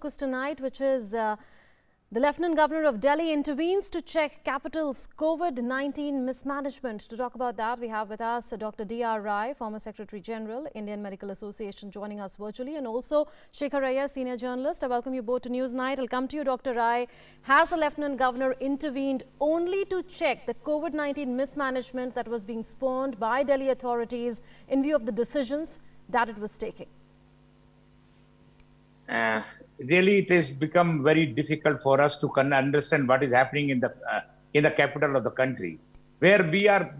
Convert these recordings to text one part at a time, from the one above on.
focus tonight, which is the Lieutenant Governor of Delhi intervenes to check capital's COVID-19 mismanagement. To talk about that, we have with us Dr. D.R. Rai, former Secretary General, Indian Medical Association, joining us virtually, and also Shekhar Iyer, senior journalist. I welcome you both to Newsnight. I'll come to you, Dr. Rai. Has the Lieutenant Governor intervened only to check the COVID-19 mismanagement that was being spawned by Delhi authorities in view of the decisions that it was taking? Really, it has become very difficult for us to understand what is happening in the capital of the country, where we are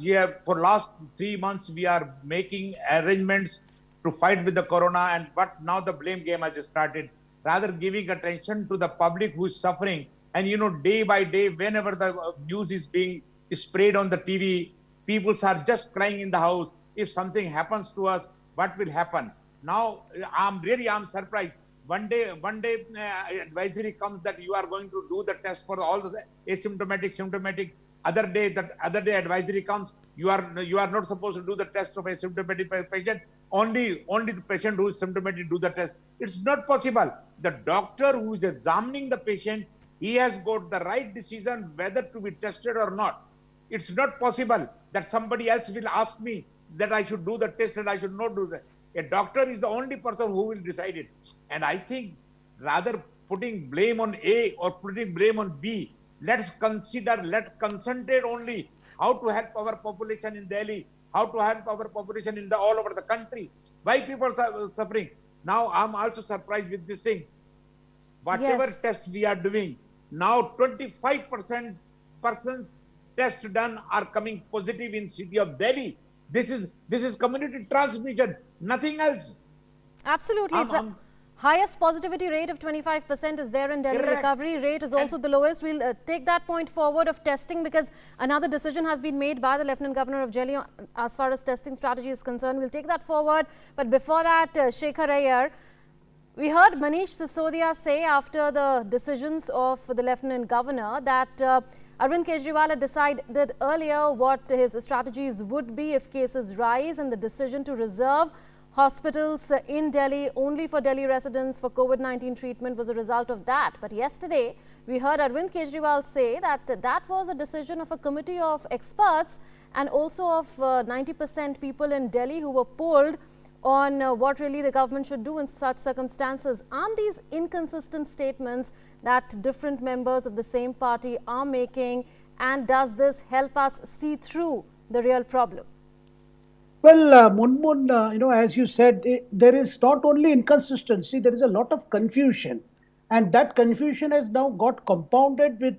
for last 3 months we are making arrangements to fight with the corona, but now the blame game has started, rather giving attention to the public who is suffering. And day by day, whenever the news is being sprayed on the TV, people are just crying in the house. If something happens to us, what will happen? Now I'm surprised. One day advisory comes that you are going to do the test for all the asymptomatic, symptomatic. Other day advisory comes, you are not supposed to do the test of asymptomatic patient. Only the patient who is symptomatic do the test. It's not possible. The doctor who is examining the patient, he has got the right decision whether to be tested or not. It's not possible that somebody else will ask me that I should do the test and I should not do that. A doctor is the only person who will decide it. And I think rather putting blame on A or putting blame on B, let's concentrate only how to help our population in Delhi, how to help our population in all over the country. Why people are suffering? Now I'm also surprised with this thing. Whatever test we are doing, now 25% persons test done are coming positive in city of Delhi. This is community transmission, nothing else. Absolutely. It's the highest positivity rate of 25% is there in Delhi. Correct. Recovery rate is also the lowest. We'll take that point forward of testing, because another decision has been made by the Lieutenant Governor of Delhi as far as testing strategy is concerned. We'll take that forward. But before that, Shekhar Iyer, we heard Manish Sisodia say after the decisions of the Lieutenant Governor that Arvind Kejriwal had decided earlier what his strategies would be if cases rise, and the decision to reserve hospitals in Delhi only for Delhi residents for COVID-19 treatment was a result of that. But yesterday, we heard Arvind Kejriwal say that that was a decision of a committee of experts and also of 90% people in Delhi who were polled on what really the government should do in such circumstances. Aren't these inconsistent statements that different members of the same party are making, and does this help us see through the real problem? Well, Munmun, as you said, there is not only inconsistency, there is a lot of confusion. And that confusion has now got compounded with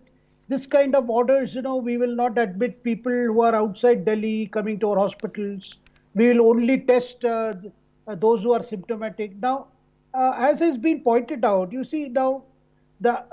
this kind of orders. We will not admit people who are outside Delhi coming to our hospitals. We will only test those who are symptomatic. Now, as has been pointed out, you see now,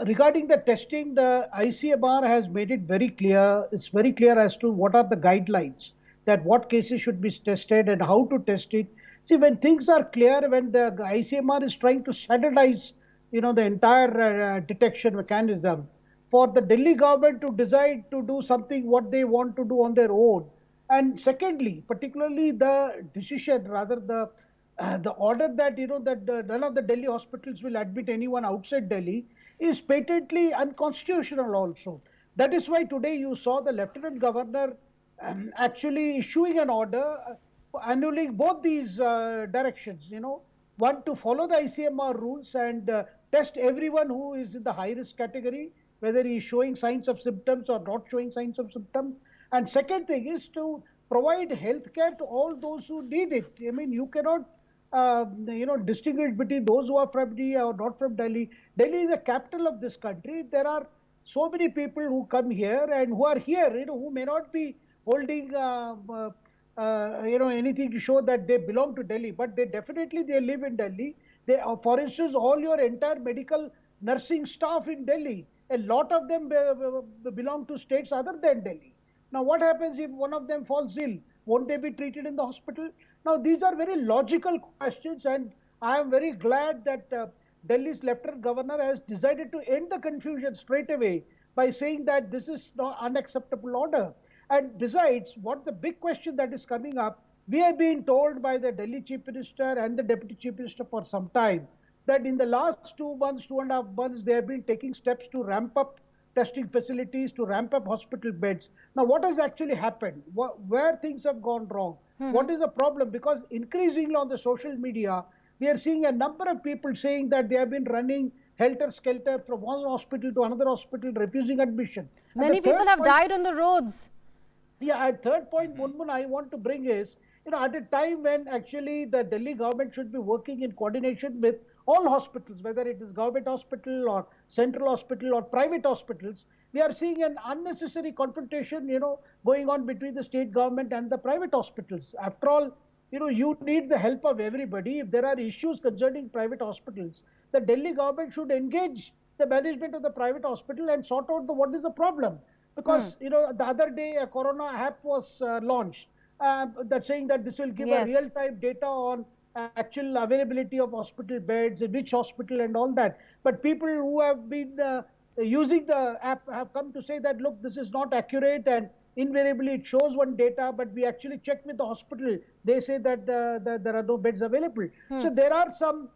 regarding the testing, the ICMR has made it very clear. It's very clear as to what are the guidelines, that what cases should be tested and how to test it. See, when things are clear, when the ICMR is trying to standardize, the entire detection mechanism, for the Delhi government to decide to do something what they want to do on their own. And secondly, particularly the decision, rather the order that none of the Delhi hospitals will admit anyone outside Delhi, is patently unconstitutional also. That is why today you saw the Lieutenant Governor actually issuing an order annulling both these directions. One, to follow the ICMR rules and test everyone who is in the high risk category, whether he is showing signs of symptoms or not showing signs of symptoms. And second thing is to provide health care to all those who need it. I mean, you cannot distinguish between those who are from Delhi or not from Delhi. Delhi is the capital of this country. There are so many people who come here and who are here, who may not be holding anything to show that they belong to Delhi, but they live in Delhi. They, for instance, all your entire medical nursing staff in Delhi, a lot of them belong to states other than Delhi. Now, what happens if one of them falls ill? Won't they be treated in the hospital? Now, these are very logical questions, and I am very glad that Delhi's Lieutenant Governor has decided to end the confusion straight away by saying that this is not unacceptable order. And besides, what the big question that is coming up, we have been told by the Delhi Chief Minister and the Deputy Chief Minister for some time that in the last 2 months, 2.5 months, they have been taking steps to ramp up testing facilities, to ramp up hospital beds. Now, what has actually happened? Where things have gone wrong? What is the problem? Because increasingly on the social media, we are seeing a number of people saying that they have been running helter-skelter from one hospital to another hospital, refusing admission. And the Many people third have point, died on the roads. yeah, and third point, Munmun, I want to bring is, at a time when actually the Delhi government should be working in coordination with all hospitals, whether it is government hospital or central hospital or private hospitals, we are seeing an unnecessary confrontation, going on between the state government and the private hospitals. After all, you need the help of everybody. If there are issues concerning private hospitals, the Delhi government should engage the management of the private hospital and sort out what is the problem. Because the other day a corona app was launched, that saying that this will give a Yes. real time data on actual availability of hospital beds in which hospital and all that. But people who have been using the app have come to say that, look, this is not accurate, and invariably it shows one data, but we actually checked with the hospital, they say that there are no beds available. So there are some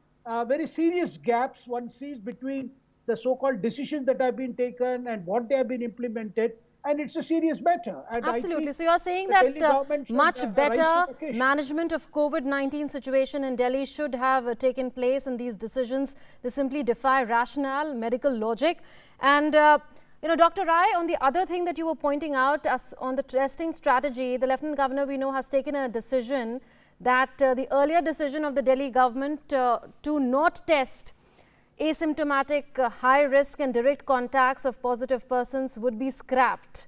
very serious gaps one sees between the so-called decisions that have been taken and what they have been implemented, and it's a serious matter. And I Absolutely. think So you're saying the that Delhi government should much rise to better the occasion. management of COVID-19 situation in Delhi should have taken place, and these decisions, they simply defy rationale, medical logic. And Dr. Rai, on the other thing that you were pointing out as on the testing strategy, the Lieutenant Governor, we know, has taken a decision that the earlier decision of the Delhi government to not test asymptomatic, high risk and direct contacts of positive persons would be scrapped.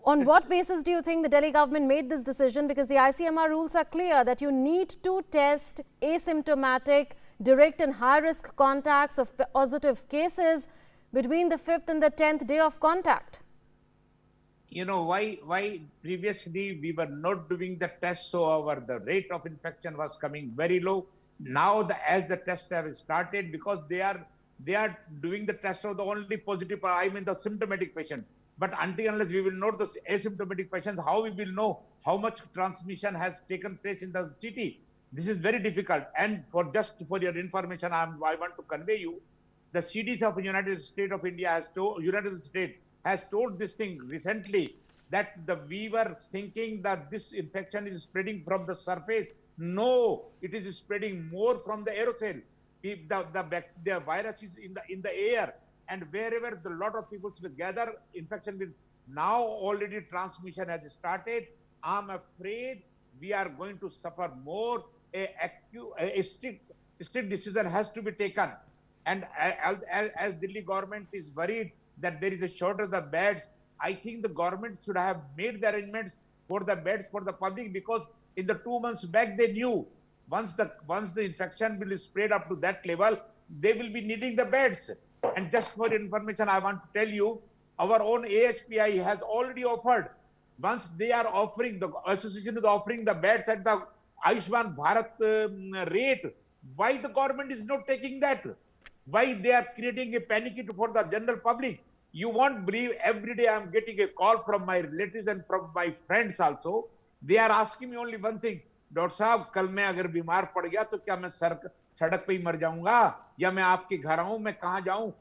On what basis do you think the Delhi government made this decision? Because the ICMR rules are clear that you need to test asymptomatic, direct and high risk contacts of positive cases between the 5th and the 10th day of contact. Why previously we were not doing the test, so the rate of infection was coming very low. Now as the tests have started, because they are doing the test of the only positive, the symptomatic patient. But until unless we will know the asymptomatic patients, how we will know how much transmission has taken place in the city? This is very difficult. And for your information, I want to convey you, the CDC of United States of India has told this thing recently, that we were thinking that this infection is spreading from the surface. No, it is spreading more from the aerosol. The virus is in the air, and wherever the lot of people gather, infection will. Now already transmission has started. I'm afraid we are going to suffer more. A strict decision has to be taken. And as Delhi government is worried that there is a shortage of beds, I think the government should have made the arrangements for the beds for the public, because in the 2 months back they knew once the infection will spread up to that level, they will be needing the beds. And just for information, I want to tell you, our own AHPI has already offered. Once they are offering, the association is offering the beds at the Ayushman Bharat rate, why the government is not taking that? Why they are creating a panic for the general public? You won't believe, every day I'm getting a call from my relatives and from my friends also. They are asking me only one thing, doctor साहब कल मैं अगर बीमार पड़ गया तो क्या मैं सड़क पे ही मर जाऊंगा, या मैं आपके घर आऊं, मैं कहां जाऊं?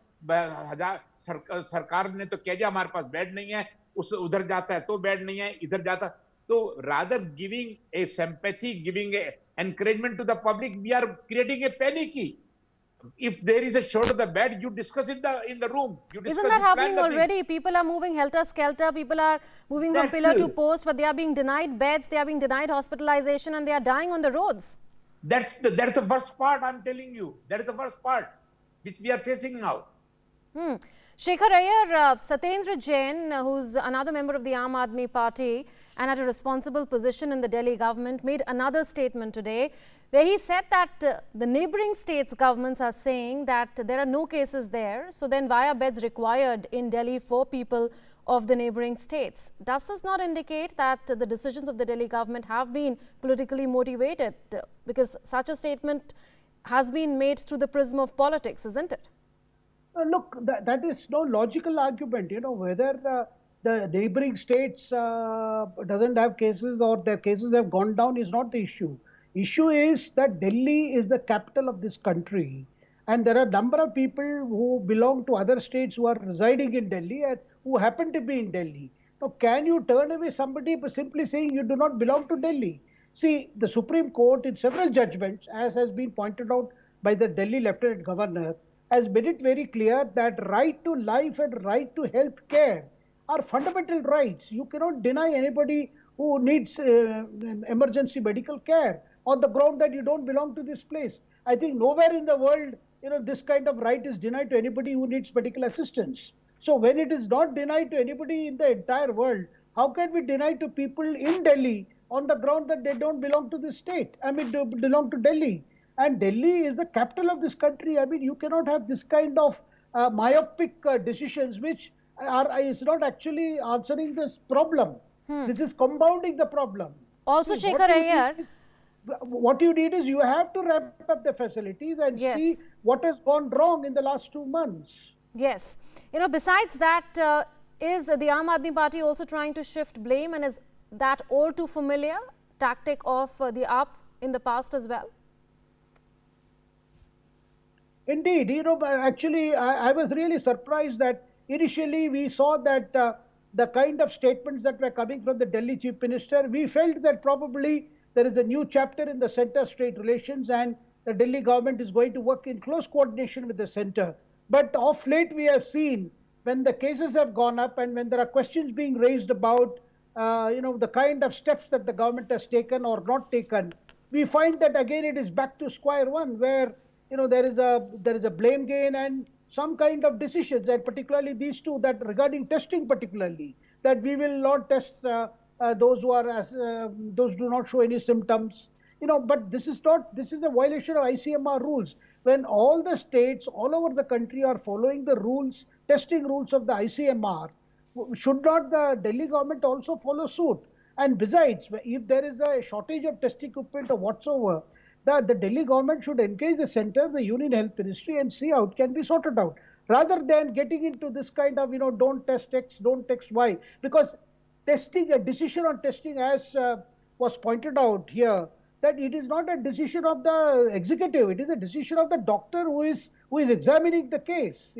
सरकार ने तो कह दिया हमारे पास बेड नहीं है, उधर जाता है तो बेड नहीं है, इधर जाता. तो rather giving a sympathy, giving a encouragement to the public, we are creating a panic. If there is a short of the bed, you discuss in the room. Isn't that happening already? People are moving helter-skelter. People are moving from pillar to post, but they are being denied beds, they are being denied hospitalization, and they are dying on the roads. That's the worst part, I'm telling you. That is the worst part, which we are facing now. Shekhar Iyer, Satyendra Jain, who's another member of the Aam Aadmi Party and at a responsible position in the Delhi government, made another statement today where he said that the neighbouring states' governments are saying that there are no cases there, so then why are beds required in Delhi for people of the neighbouring states? Does this not indicate that the decisions of the Delhi government have been politically motivated? Because such a statement has been made through the prism of politics, isn't it? Look, that is no logical argument. Whether the neighboring states doesn't have cases or their cases have gone down is not the issue. Issue is that Delhi is the capital of this country, And there are a number of people who belong to other states who are residing in Delhi and who happen to be in Delhi. Now, can you turn away somebody by simply saying you do not belong to Delhi? See, the Supreme Court, in several judgments, as has been pointed out by the Delhi Lieutenant Governor, has made it very clear that right to life and right to health care are fundamental rights. You cannot deny anybody who needs emergency medical care on the ground that you don't belong to this place. I think nowhere in the world, this kind of right is denied to anybody who needs medical assistance. So when it is not denied to anybody in the entire world, how can we deny to people in Delhi on the ground that they don't belong to the state? I mean, they belong to Delhi. And Delhi is the capital of this country. I mean, you cannot have this kind of myopic decisions which is not actually answering this problem. This is compounding the problem. Also, See, Shekhar Iyer, what you need is you have to ramp up the facilities and Yes. see what has gone wrong in the last 2 months. yes. Besides that, is the Aam Aadmi Party also trying to shift blame, and is that all too familiar tactic of the AAP in the past as well? Indeed, actually, I was really surprised that initially we saw that the kind of statements that were coming from the Delhi Chief Minister, we felt that probably there is a new chapter in the center-state relations and the Delhi government is going to work in close coordination with the center. But of late, we have seen when the cases have gone up and when there are questions being raised about, the kind of steps that the government has taken or not taken, we find that again it is back to square one, where there is a blame game and some kind of decisions, and particularly these two, that regarding testing particularly, that we will not test those those do not show any symptoms. But this is a violation of ICMR rules. When all the states all over the country are following the rules, testing rules of the ICMR, should not the Delhi government also follow suit? And besides, if there is a shortage of test equipment or whatsoever, the Delhi government should engage the center, the Union Health Ministry, and see how it can be sorted out, rather than getting into this kind of, don't test X, don't test Y. Because a decision on testing, as was pointed out here, that it is not a decision of the executive, it is a decision of the doctor who is examining the case.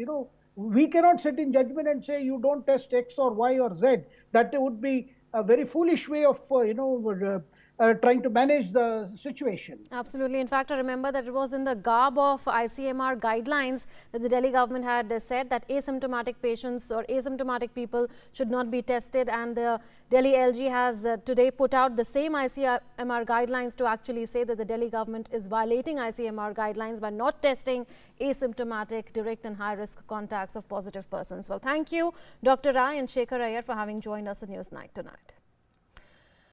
We cannot sit in judgment and say you don't test X or Y or Z. That would be a very foolish way of trying to manage the situation. Absolutely. In fact, I remember that it was in the garb of ICMR guidelines that the Delhi government had said that asymptomatic patients or asymptomatic people should not be tested, and the Delhi LG has today put out the same ICMR guidelines to actually say that the Delhi government is violating ICMR guidelines by not testing asymptomatic, direct and high-risk contacts of positive persons. Well, thank you, Dr. Rai and Shekhar Iyer, for having joined us on Newsnight tonight.